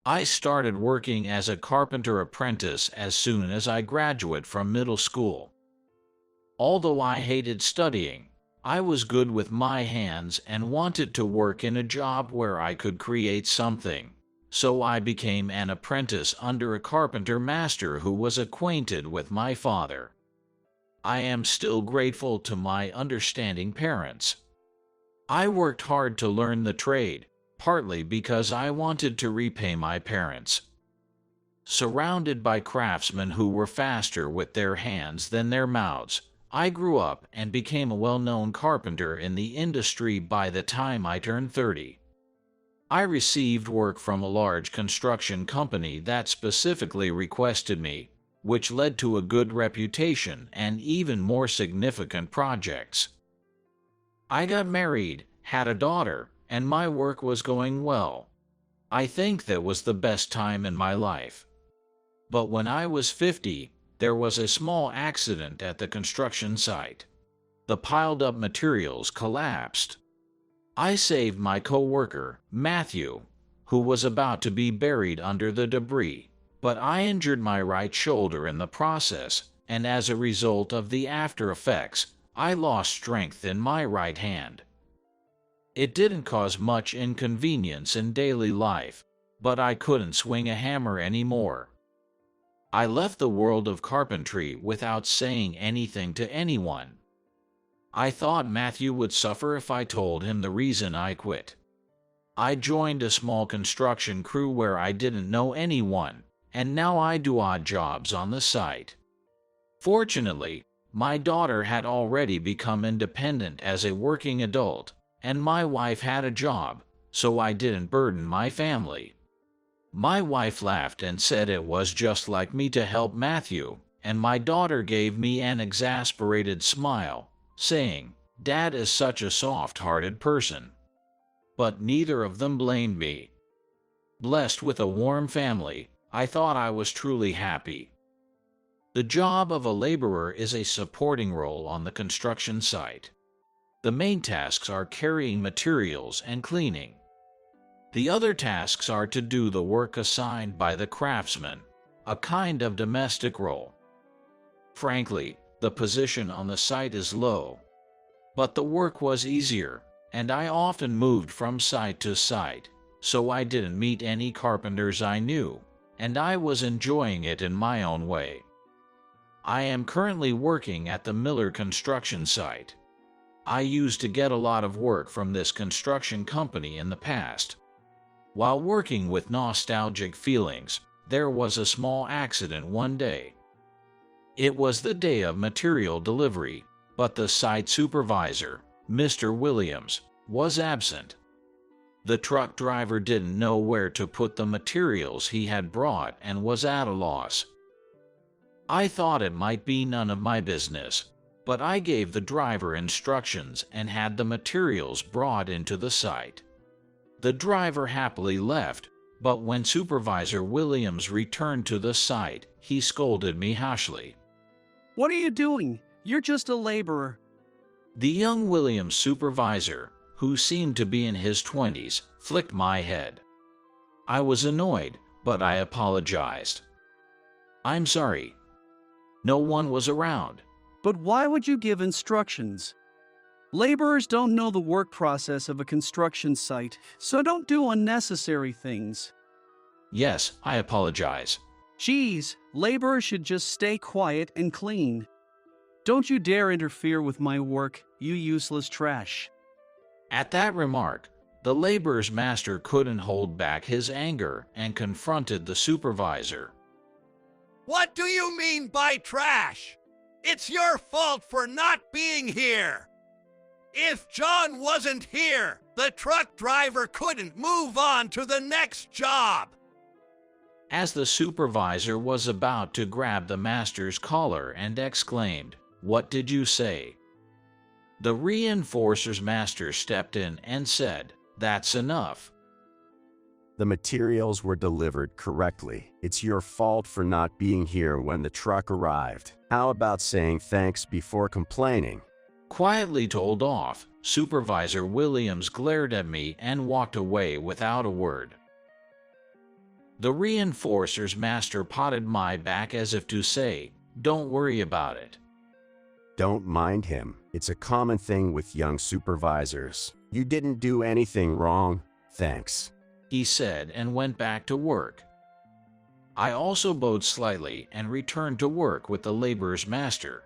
I started working as a carpenter apprentice as soon as I graduated from middle school. Although I hated studying, I was good with my hands and wanted to work in a job where I could create something. So I became an apprentice under a carpenter master who was acquainted with my father. I am still grateful to my understanding parents. I worked hard to learn the trade, partly because I wanted to repay my parents. Surrounded by craftsmen who were faster with their hands than their mouths, I grew up and became a well-known carpenter in the industry by the time I turned 30. I received work from a large construction company that specifically requested me, which led to a good reputation and even more significant projects. I got married, had a daughter, and my work was going well. I think that was the best time in my life. But when I was 50, there was a small accident at the construction site. The piled-up materials collapsed. I saved my co-worker, Matthew, who was about to be buried under the debris, but I injured my right shoulder in the process, and as a result of the after effects, I lost strength in my right hand. It didn't cause much inconvenience in daily life, but I couldn't swing a hammer anymore. I left the world of carpentry without saying anything to anyone. I thought Matthew would suffer if I told him the reason I quit. I joined a small construction crew where I didn't know anyone, and now I do odd jobs on the site. Fortunately, my daughter had already become independent as a working adult, and my wife had a job, so I didn't burden my family. My wife laughed and said it was just like me to help Matthew, and my daughter gave me an exasperated smile, saying, "Dad is such a soft-hearted person." But neither of them blamed me. Blessed with a warm family, I thought I was truly happy. The job of a laborer is a supporting role on the construction site. The main tasks are carrying materials and cleaning. The other tasks are to do the work assigned by the craftsman, a kind of domestic role. Frankly, the position on the site is low. But the work was easier, and I often moved from site to site, so I didn't meet any carpenters I knew, and I was enjoying it in my own way. I am currently working at the Miller construction site. I used to get a lot of work from this construction company in the past. While working with nostalgic feelings, there was a small accident one day. It was the day of material delivery, but the site supervisor, Mr. Williams, was absent. The truck driver didn't know where to put the materials he had brought and was at a loss. I thought it might be none of my business, but I gave the driver instructions and had the materials brought into the site. The driver happily left, but when Supervisor Williams returned to the site, he scolded me harshly. "What are you doing? You're just a laborer." The young Williams supervisor, who seemed to be in his 20s, flicked my head. I was annoyed, but I apologized. "I'm sorry. No one was around." But why would you give instructions? Laborers don't know the work process of a construction site, so don't do unnecessary things. "Yes, I apologize." Geez, laborers should just stay quiet and clean. Don't you dare interfere with my work, you useless trash. At that remark, the laborer's master couldn't hold back his anger and confronted the supervisor. "What do you mean by trash? It's your fault for not being here. If John wasn't here, the truck driver couldn't move on to the next job." As the supervisor was about to grab the master's collar and exclaimed, "What did you say?" the reinforcer's master stepped in and said, "That's enough. The materials were delivered correctly. It's your fault for not being here when the truck arrived. How about saying thanks before complaining?" Quietly told off, Supervisor Williams glared at me and walked away without a word. The reinforcer's master patted my back as if to say, "Don't worry about it." Don't mind him. It's a common thing with young supervisors. You didn't do anything wrong. Thanks, he said and went back to work. I also bowed slightly and returned to work with the laborer's master.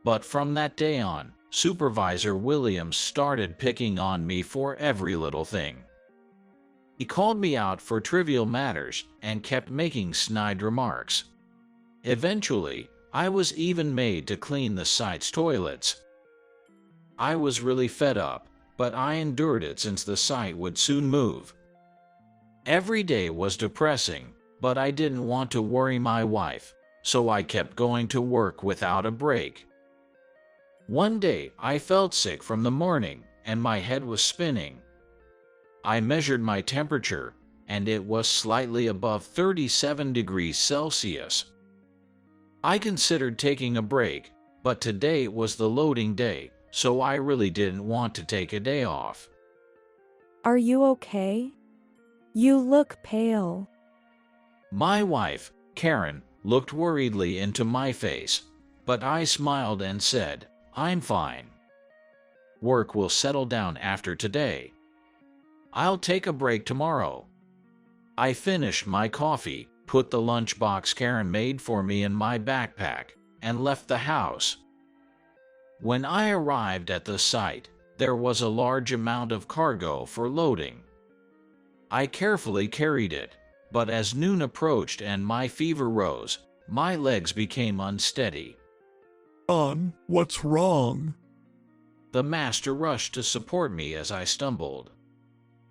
But from that day on, Supervisor Williams started picking on me for every little thing. He called me out for trivial matters and kept making snide remarks. Eventually, I was even made to clean the site's toilets. I was really fed up, but I endured it since the site would soon move. Every day was depressing, but I didn't want to worry my wife, so I kept going to work without a break. One day, I felt sick from the morning, and my head was spinning. I measured my temperature, and it was slightly above 37 degrees Celsius. I considered taking a break, but today was the loading day, so I really didn't want to take a day off. Are you okay? You look pale. My wife, Karen, looked worriedly into my face, but I smiled and said, "I'm fine. Work will settle down after today. I'll take a break tomorrow." I finished my coffee, put the lunchbox Karen made for me in my backpack, and left the house. When I arrived at the site, there was a large amount of cargo for loading. I carefully carried it, but as noon approached and my fever rose, my legs became unsteady. John, what's wrong? The master rushed to support me as I stumbled.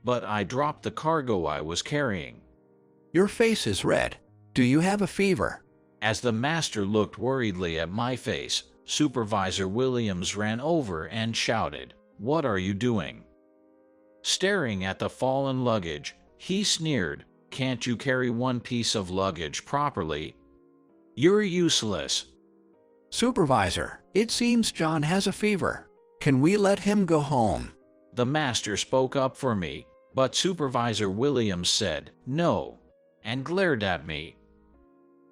But I dropped the cargo I was carrying. Your face is red. Do you have a fever? As the master looked worriedly at my face, Supervisor Williams ran over and shouted, "What are you doing?" Staring at the fallen luggage, he sneered, "Can't you carry one piece of luggage properly? You're useless." Supervisor, it seems John has a fever. Can we let him go home? The master spoke up for me, but Supervisor Williams said, "No," and glared at me.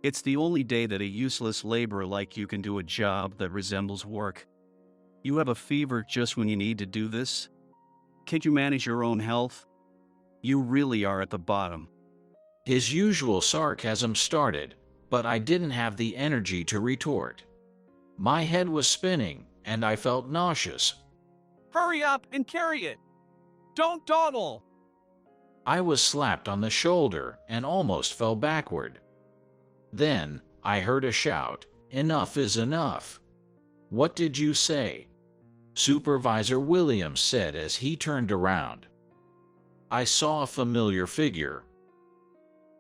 It's the only day that a useless laborer like you can do a job that resembles work. You have a fever just when you need to do this? Can't you manage your own health? You really are at the bottom. His usual sarcasm started, but I didn't have the energy to retort. My head was spinning, and I felt nauseous. Hurry up and carry it! Don't dawdle! I was slapped on the shoulder and almost fell backward. Then, I heard a shout, "Enough is enough." "What did you say?" Supervisor Williams said as he turned around. I saw a familiar figure.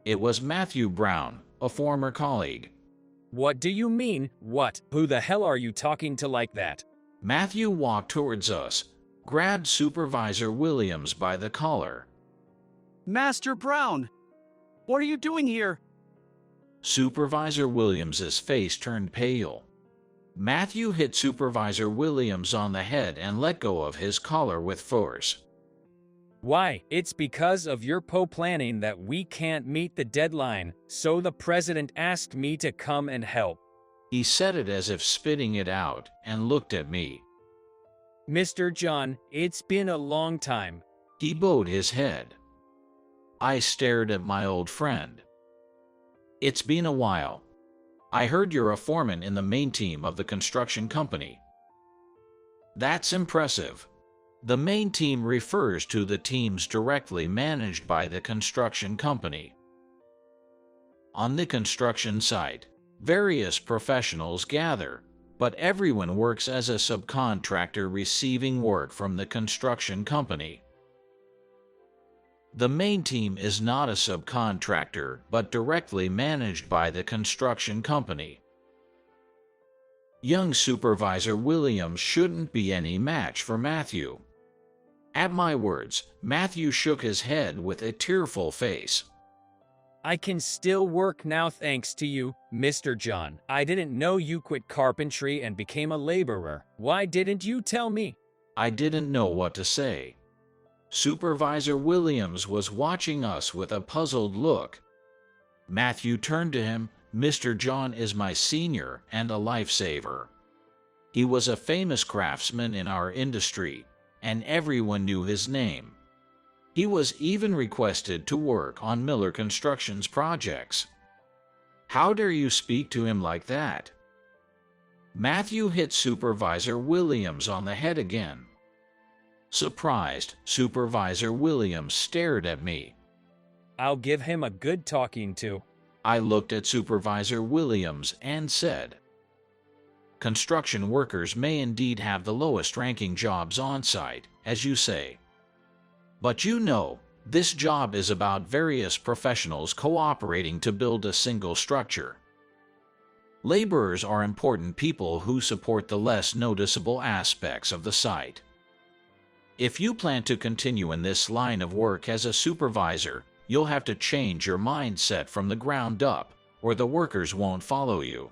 It was Matthew Brown, a former colleague. What do you mean, what? Who the hell are you talking to like that? Matthew walked towards us, grabbed Supervisor Williams by the collar. Master Brown! What are you doing here? Supervisor Williams's face turned pale. Matthew hit Supervisor Williams on the head and let go of his collar with force. Why, it's because of your planning that we can't meet the deadline, so the president asked me to come and help. He said it as if spitting it out and looked at me. Mr. John, it's been a long time. He bowed his head. I stared at my old friend. It's been a while. I heard you're a foreman in the main team of the construction company. That's impressive. The main team refers to the teams directly managed by the construction company. On the construction site, various professionals gather, but everyone works as a subcontractor receiving work from the construction company. The main team is not a subcontractor, but directly managed by the construction company. Young Supervisor Williams shouldn't be any match for Matthew. At my words, Matthew shook his head with a tearful face. I can still work now thanks to you, Mr. John. I didn't know you quit carpentry and became a laborer. Why didn't you tell me? I didn't know what to say. Supervisor Williams was watching us with a puzzled look. Matthew turned to him. Mr. John is my senior and a lifesaver. He was a famous craftsman in our industry, and everyone knew his name. He was even requested to work on Miller Construction's projects. How dare you speak to him like that? Matthew hit Supervisor Williams on the head again. Surprised, Supervisor Williams stared at me. I'll give him a good talking to. I looked at Supervisor Williams and said, construction workers may indeed have the lowest-ranking jobs on site, as you say. But you know, this job is about various professionals cooperating to build a single structure. Laborers are important people who support the less noticeable aspects of the site. If you plan to continue in this line of work as a supervisor, you'll have to change your mindset from the ground up, or the workers won't follow you.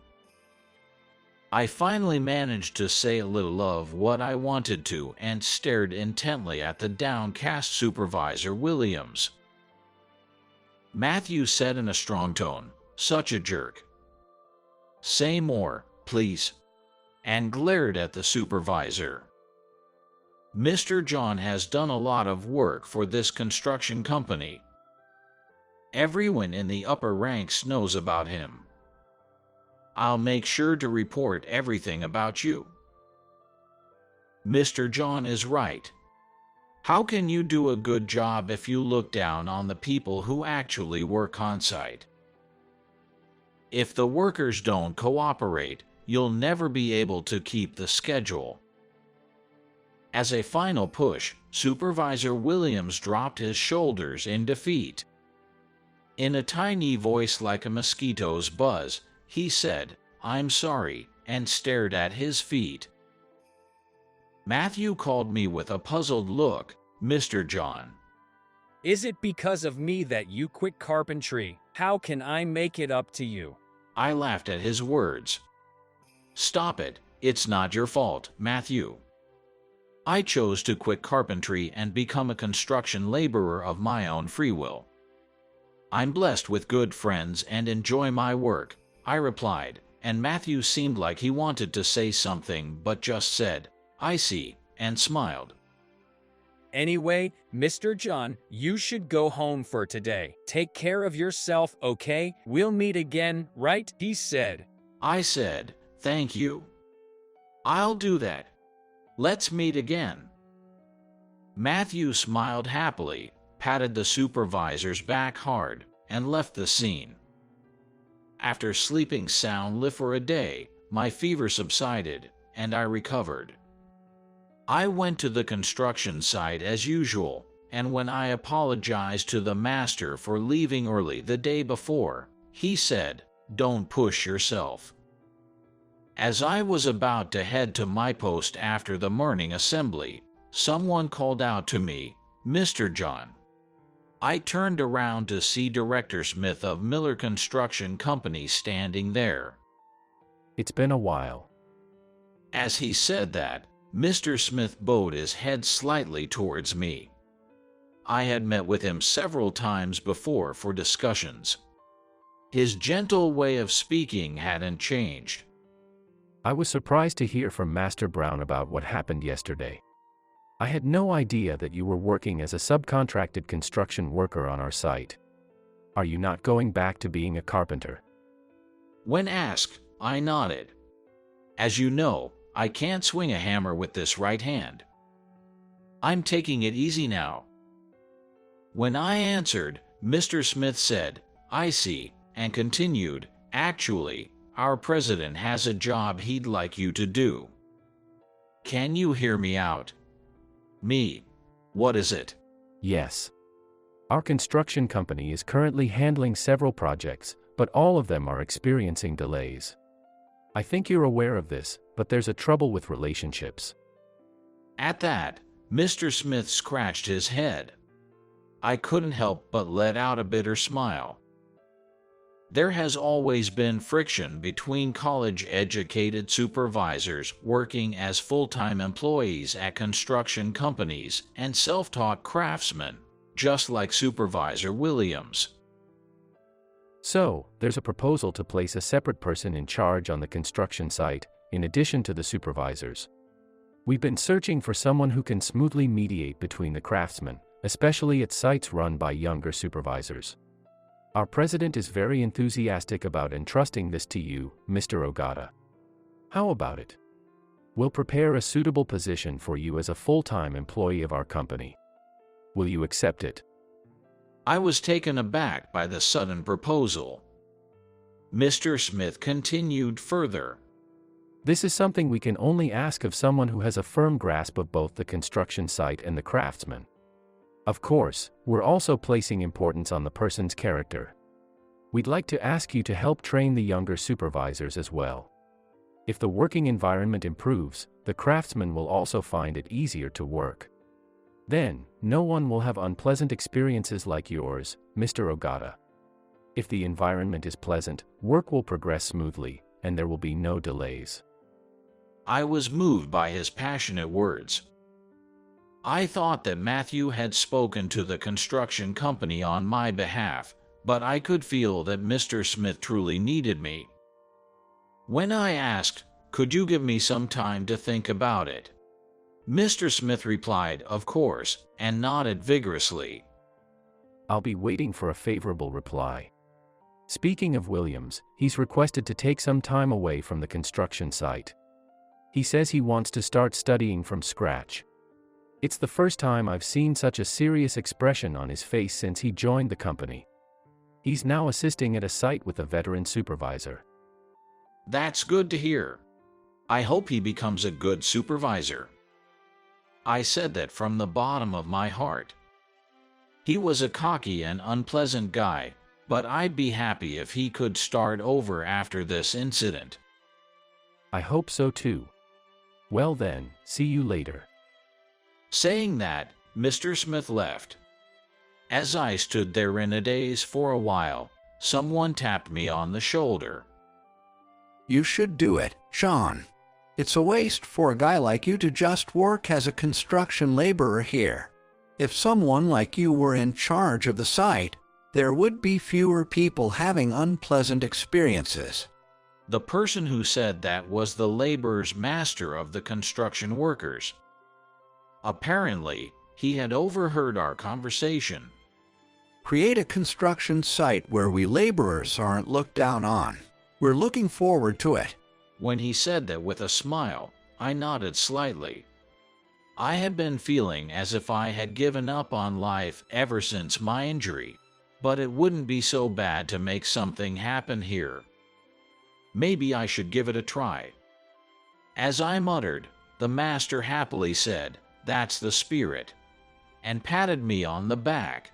I finally managed to say a little of what I wanted to and stared intently at the downcast Supervisor Williams. Matthew said in a strong tone, "Such a jerk. Say more, please," and glared at the supervisor. Mr. John has done a lot of work for this construction company. Everyone in the upper ranks knows about him. I'll make sure to report everything about you. Mr. John is right. How can you do a good job if you look down on the people who actually work on site? If the workers don't cooperate, you'll never be able to keep the schedule. As a final push, Supervisor Williams dropped his shoulders in defeat. In a tiny voice like a mosquito's buzz, he said, "I'm sorry," and stared at his feet. Matthew called me with a puzzled look. "Mr. John, Is it because of me that you quit carpentry? How can I make it up to you?" I laughed at his words. "Stop it, it's not your fault, Matthew. I chose to quit carpentry and become a construction laborer of my own free will. I'm blessed with good friends and enjoy my work," I replied, and Matthew seemed like he wanted to say something but just said, "I see," and smiled. Anyway, Mr. John, you should go home for today. Take care of yourself, okay? We'll meet again, right? He said. I said, "Thank you. I'll do that. Let's meet again." Matthew smiled happily, patted the supervisor's back hard, and left the scene. After sleeping soundly for a day, my fever subsided, and I recovered. I went to the construction site as usual, and when I apologized to the master for leaving early the day before, he said, "Don't push yourself." As I was about to head to my post after the morning assembly, someone called out to me, "Mr. John." I turned around to see Director Smith of Miller Construction Company standing there. "It's been a while." As he said that, Mr. Smith bowed his head slightly towards me. I had met with him several times before for discussions. His gentle way of speaking hadn't changed. "I was surprised to hear from Master Brown about what happened yesterday. I had no idea that you were working as a subcontracted construction worker on our site. Are you not going back to being a carpenter?" When asked, I nodded. As you know, I can't swing a hammer with this right hand. I'm taking it easy now. When I answered, Mr. Smith said, "I see," and continued, "Actually, our president has a job he'd like you to do. Can you hear me out?" Me. What is it? "Yes. Our construction company is currently handling several projects, but all of them are experiencing delays. I think you're aware of this, but there's a trouble with relationships." At that, Mr. Smith scratched his head. I couldn't help but let out a bitter smile. There has always been friction between college-educated supervisors working as full-time employees at construction companies and self-taught craftsmen, just like Supervisor Williams. So, there's a proposal to place a separate person in charge on the construction site, in addition to the supervisors. We've been searching for someone who can smoothly mediate between the craftsmen, especially at sites run by younger supervisors. Our president is very enthusiastic about entrusting this to you, Mr. Ogata. How about it? We'll prepare a suitable position for you as a full-time employee of our company. Will you accept it? I was taken aback by the sudden proposal. Mr. Smith continued further. This is something we can only ask of someone who has a firm grasp of both the construction site and the craftsman. Of course, we're also placing importance on the person's character. We'd like to ask you to help train the younger supervisors as well. If the working environment improves, the craftsman will also find it easier to work. Then, no one will have unpleasant experiences like yours, Mr. Ogata. If the environment is pleasant, work will progress smoothly, and there will be no delays. I was moved by his passionate words. I thought that Matthew had spoken to the construction company on my behalf, but I could feel that Mr. Smith truly needed me. When I asked, "Could you give me some time to think about it?" Mr. Smith replied, "Of course," and nodded vigorously. I'll be waiting for a favorable reply. Speaking of Williams, he's requested to take some time away from the construction site. He says he wants to start studying from scratch. It's the first time I've seen such a serious expression on his face since he joined the company. He's now assisting at a site with a veteran supervisor. That's good to hear. I hope he becomes a good supervisor. I said that from the bottom of my heart. He was a cocky and unpleasant guy, but I'd be happy if he could start over after this incident. I hope so too. Well then, see you later. Saying that, Mr. Smith left. As I stood there in a daze for a while, someone tapped me on the shoulder. You should do it, Sean. It's a waste for a guy like you to just work as a construction laborer here. If someone like you were in charge of the site, there would be fewer people having unpleasant experiences. The person who said that was the laborer's master of the construction workers. Apparently, he had overheard our conversation. Create a construction site where we laborers aren't looked down on. We're looking forward to it. When he said that with a smile, I nodded slightly. I had been feeling as if I had given up on life ever since my injury, but it wouldn't be so bad to make something happen here. Maybe I should give it a try. As I muttered, the master happily said, "That's the spirit," and patted me on the back.